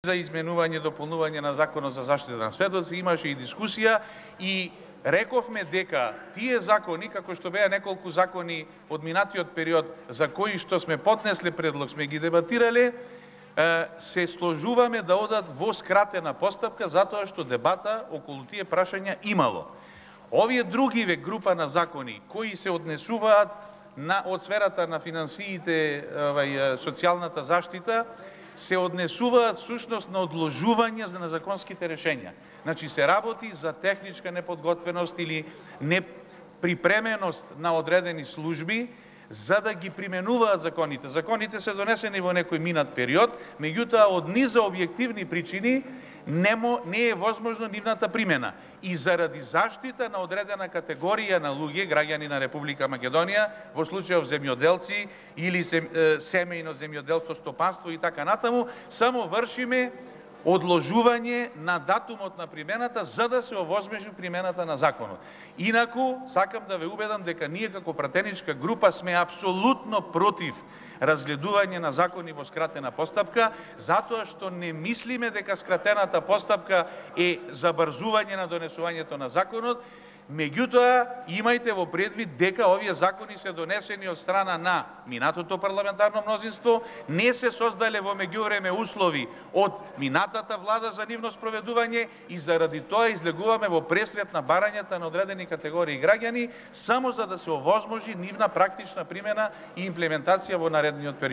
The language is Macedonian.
за изменување, дополнување на Законот за заштита на сведоци, имаше и дискусија и рековме дека тие закони, како што беа неколку закони од минатиот период за кои што сме поднесле предлог, сме ги дебатирале, се сложуваме да одат во скратена постапка, затоа што дебата околу тие прашања имало. Овие другиве група на закони, кои се однесуваат од сферата на финансиите, социјалната заштита, се однесуваат сушност на одложување на законските решења. Значи се работи за техничка неподготвеност или неприпременост на одредени служби за да ги применуваат законите. Законите се донесени во некој минат период, меѓутоа од низа објективни причини не е возможно нивната примена. И заради заштита на одредена категорија на луѓе, граѓани на Република Македонија, во случајов земјоделци или семејно земјоделство, стопанство и така натаму, само вршиме одложување на датумот на примената за да се овозможи примената на законот. Инаку, сакам да ве убедам дека ние како пратеничка група сме апсолутно против разгледување на закони во скратена постапка, затоа што не мислиме дека скратената постапка е забрзување на донесувањето на законот, меѓутоа имајте во предвид дека овие закони се донесени од страна на минатото парламентарно мнозинство, не се создале во меѓувреме услови од минатата влада за нивно спроведување и заради тоа излегуваме во пресрет на барањата на одредени категории граѓани, само за да се овозможи нивна практична примена и имплементација во наредниот период.